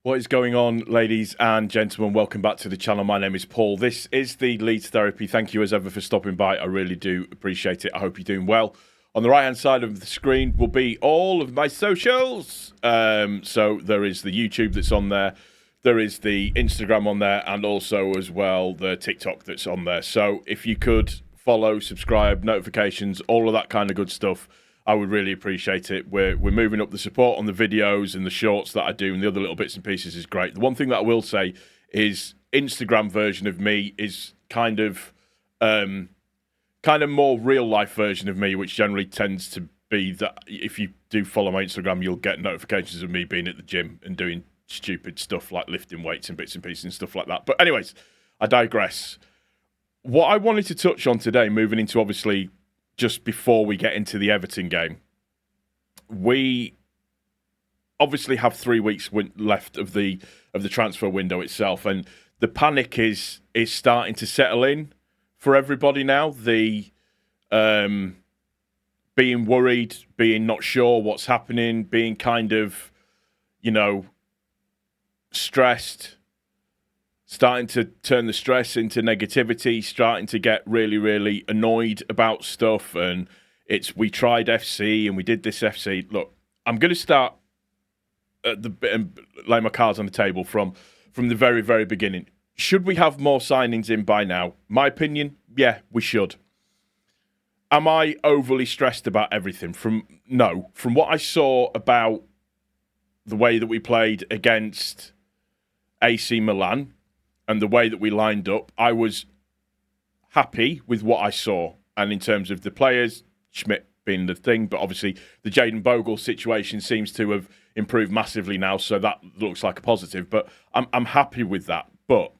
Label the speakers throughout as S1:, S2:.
S1: What is going on, ladies and gentlemen? Welcome back to the channel. My name is Paul. This is the Leeds Therapy. Thank you as ever for stopping by. I really do appreciate it. I hope you're doing well. On the right-hand side of the screen will be all of my socials. So there is the YouTube that's on there. There is the Instagram on there, and also as well the TikTok that's on there. So if you could follow, subscribe, notifications, all of that kind of good stuff, I would really appreciate it. We're moving up the support on the videos and the shorts that I do, and the other little bits and pieces is great. The one thing that I will say is Instagram version of me is kind of more real life version of me, which generally tends to be that if you do follow my Instagram, you'll get notifications of me being at the gym and doing stupid stuff like lifting weights and bits and pieces and stuff like that. But anyways, I digress. What I wanted to touch on today, moving into obviously just before we get into the Everton game, we obviously have 3 weeks left of the transfer window itself, and the panic is starting to settle in for everybody now. The being worried, being not sure what's happening, being kind of, stressed, starting to turn the stress into negativity, starting to get really, really annoyed about stuff. And we tried FC and we did this FC. Look, I'm going to start at and lay my cards on the table from the very, very beginning. Should we have more signings in by now? My opinion, yeah, we should. Am I overly stressed about everything? No. From what I saw about the way that we played against AC Milan, and the way that we lined up, I was happy with what I saw. And in terms of the players, Schmidt being the thing, but obviously the Jayden Bogle situation seems to have improved massively now, so that looks like a positive. But I'm happy with that. But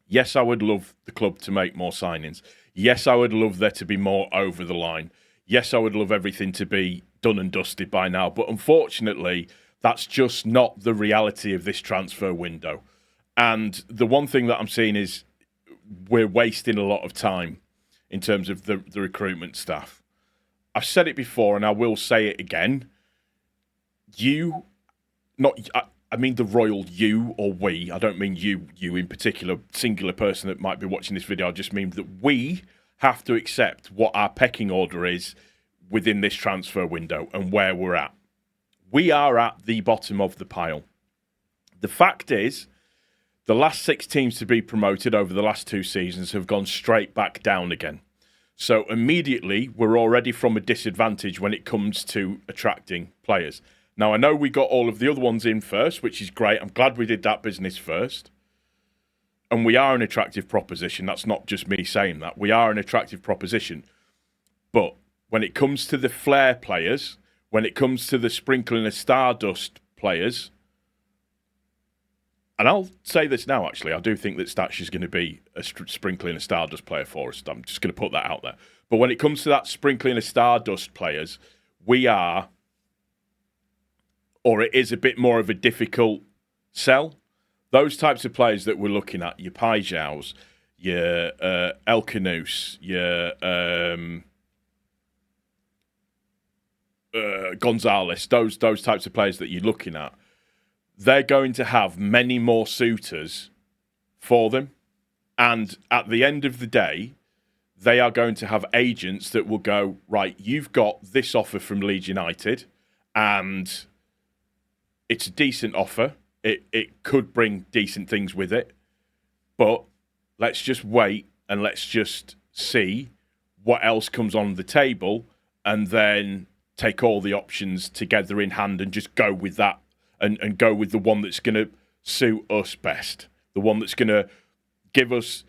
S1: yes, I would love the club to make more signings. Yes, I would love there to be more over the line. Yes, I would love everything to be done and dusted by now. But unfortunately, that's just not the reality of this transfer window. And the one thing that I'm seeing is we're wasting a lot of time in terms of the recruitment staff. I've said it before and I will say it again. I mean the royal you or we. I don't mean you in particular, singular person that might be watching this video. I just mean that we have to accept what our pecking order is within this transfer window and where we're at. We are at the bottom of the pile. The fact is, the last 6 teams to be promoted over the last 2 seasons have gone straight back down again. So immediately, we're already from a disadvantage when it comes to attracting players. Now, I know we got all of the other ones in first, which is great. I'm glad we did that business first. And we are an attractive proposition. That's not just me saying that. We are an attractive proposition. But when it comes to the flair players, when it comes to the sprinkling of stardust players, and I'll say this now, actually. I do think that Statch is going to be a sprinkling of stardust player for us. I'm just going to put that out there. But when it comes to that sprinkling of stardust players, we are, or it is a bit more of a difficult sell. Those types of players that we're looking at, your Paijaus, your El Canous, your Gonzalez, those types of players that you're looking at, they're going to have many more suitors for them. And at the end of the day, they are going to have agents that will go, right, you've got this offer from Leeds United, and it's a decent offer. It could bring decent things with it. But let's just wait and let's just see what else comes on the table and then take all the options together in hand and just go with that. And go with the one that's going to suit us best. The one that's going to give us,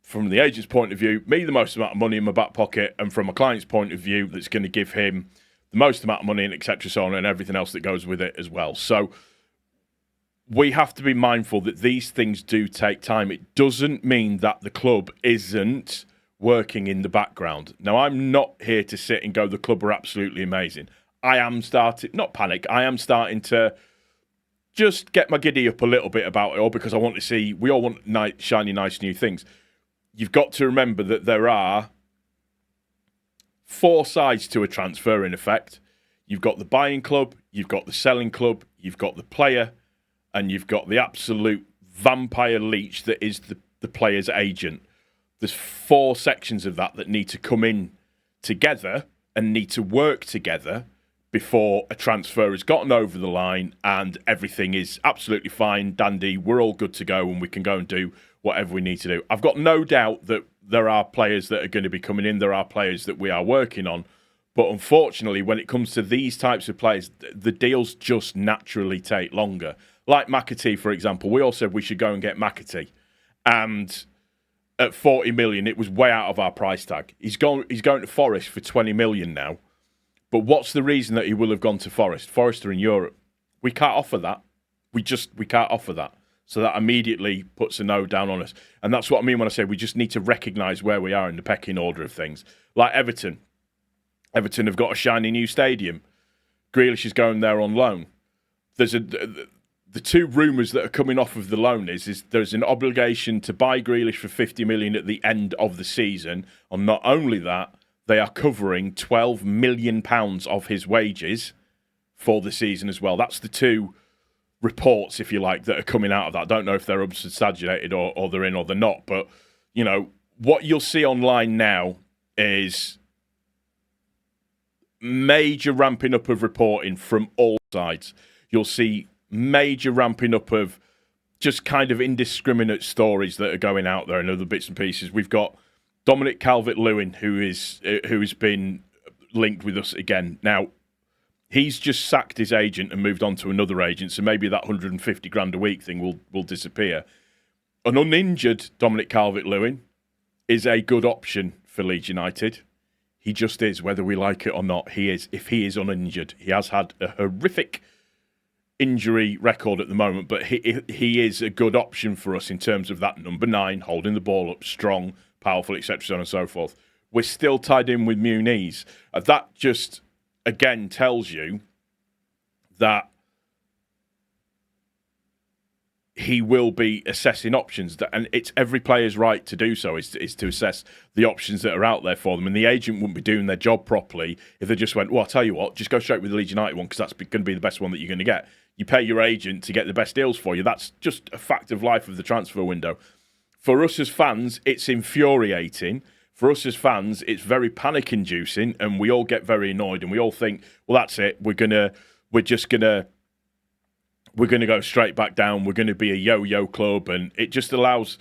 S1: from the agent's point of view, me the most amount of money in my back pocket, and from a client's point of view, that's going to give him the most amount of money and etc. so on, and everything else that goes with it as well. So we have to be mindful that these things do take time. It doesn't mean that the club isn't working in the background. Now, I'm not here to sit and go, the club are absolutely amazing. I am starting, not panic, I am starting to just get my giddy up a little bit about it all, because I want to see, we all want shiny, nice new things. You've got to remember that there are 4 sides to a transfer in effect. You've got the buying club, you've got the selling club, you've got the player, and you've got the absolute vampire leech that is the player's agent. There's 4 sections of that need to come in together and need to work together before a transfer has gotten over the line and everything is absolutely fine, dandy, we're all good to go and we can go and do whatever we need to do. I've got no doubt that there are players that are going to be coming in, there are players that we are working on, but unfortunately when it comes to these types of players, the deals just naturally take longer. Like McAtee, for example, we all said we should go and get McAtee, and at 40 million, it was way out of our price tag. He's going to Forest for 20 million now. But what's the reason that he will have gone to Forest? Forest are in Europe. We can't offer that. We can't offer that. So that immediately puts a no down on us. And that's what I mean when I say we just need to recognise where we are in the pecking order of things. Like Everton. Everton have got a shiny new stadium. Grealish is going there on loan. The 2 rumours that are coming off of the loan is there's an obligation to buy Grealish for 50 million at the end of the season. And not only that, they are covering £12 million of his wages for the season as well. That's the 2 reports, if you like, that are coming out of that. I don't know if they're unsubstantiated or they're in or they're not. But, you know, what you'll see online now is major ramping up of reporting from all sides. You'll see major ramping up of just kind of indiscriminate stories that are going out there and other bits and pieces. We've got Dominic Calvert-Lewin, who has been linked with us again. Now, he's just sacked his agent and moved on to another agent, so maybe that 150 grand a week thing will disappear. An uninjured Dominic Calvert-Lewin is a good option for Leeds United. He just is, whether we like it or not. He is. If he is uninjured, he has had a horrific injury record at the moment, but he is a good option for us in terms of that number 9, holding the ball up, strong, powerful, etc., so on and so forth. We're still tied in with Muniz. That just, again, tells you that he will be assessing options, and it's every player's right to do so, is to assess the options that are out there for them. And the agent wouldn't be doing their job properly if they just went, well, I'll tell you what, just go straight with the Leeds United one because that's going to be the best one that you're going to get. You pay your agent to get the best deals for you. That's just a fact of life of the transfer window. For us as fans, it's infuriating. For us as fans, it's very panic-inducing, and we all get very annoyed, and we all think, well, that's it. We're gonna go straight back down. We're going to be a yo-yo club, and it just allows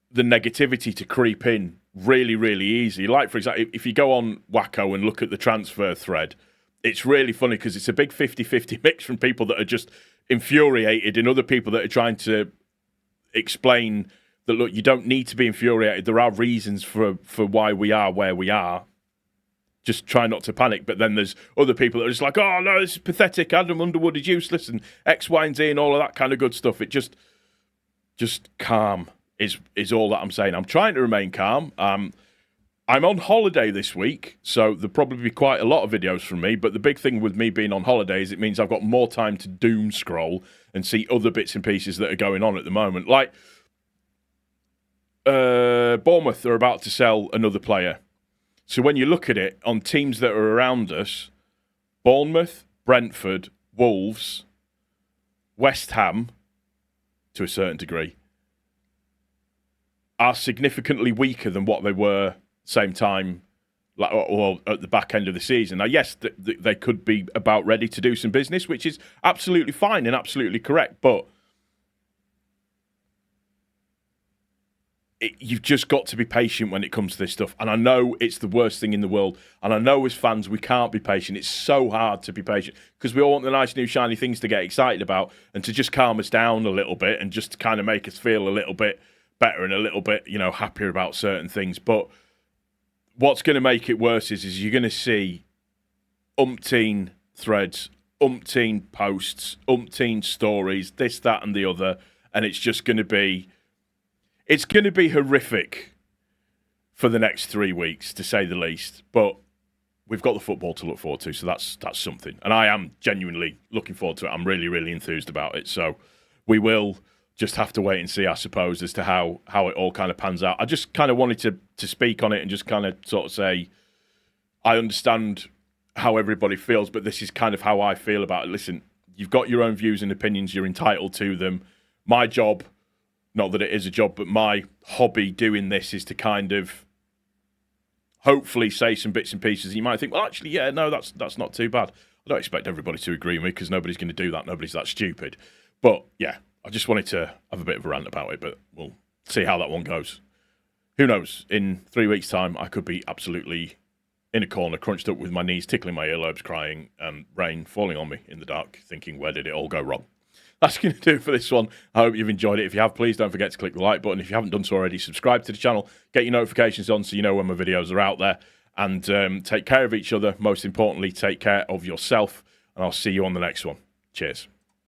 S1: the negativity to creep in really, really easy. Like, for example, if you go on Wacko and look at the transfer thread, it's really funny because it's a big 50-50 mix from people that are just infuriated and other people that are trying to explain that, look, you don't need to be infuriated. There are reasons for why we are where we are. Just try not to panic. But then there's other people that are just like, oh, no, this is pathetic. Adam Underwood is useless and X, Y, and Z and all of that kind of good stuff. It just calm is all that I'm saying. I'm trying to remain calm. I'm on holiday this week, so there'll probably be quite a lot of videos from me. But the big thing with me being on holiday is it means I've got more time to doom scroll and see other bits and pieces that are going on at the moment. Like, Bournemouth are about to sell another player. So when you look at it on teams that are around us, Bournemouth, Brentford, Wolves, West Ham, to a certain degree, are significantly weaker than what they were same time, like, or at the back end of the season. Now, yes, they could be about ready to do some business, which is absolutely fine and absolutely correct, but you've just got to be patient when it comes to this stuff. And I know it's the worst thing in the world. And I know as fans, we can't be patient. It's so hard to be patient because we all want the nice, new, shiny things to get excited about and to just calm us down a little bit and just kind of make us feel a little bit better and a little bit, happier about certain things. But what's going to make it worse is you're going to see umpteen threads, umpteen posts, umpteen stories, this, that, and the other. And it's just going to be... It's going to be horrific for the next 3 weeks, to say the least. But we've got the football to look forward to, so that's something. And I am genuinely looking forward to it. I'm really, really enthused about it. So we will just have to wait and see, I suppose, as to how it all kind of pans out. I just kind of wanted to speak on it and just kind of sort of say, I understand how everybody feels, but this is kind of how I feel about it. Listen, You've got your own views and opinions. You're entitled to them. My job, not that it is a job, but my hobby doing this is to kind of hopefully say some bits and pieces. And you might think, well, actually, yeah, no, that's not too bad. I don't expect everybody to agree with me because nobody's going to do that. Nobody's that stupid. But yeah, I just wanted to have a bit of a rant about it, but we'll see how that one goes. Who knows? In 3 weeks' time, I could be absolutely in a corner, crunched up with my knees tickling my earlobes, crying, rain falling on me in the dark, thinking, where did it all go wrong? That's going to do it for this one. I hope you've enjoyed it. If you have, please don't forget to click the like button. If you haven't done so already, subscribe to the channel. Get your notifications on so you know when my videos are out there. And take care of each other. Most importantly, take care of yourself. And I'll see you on the next one. Cheers.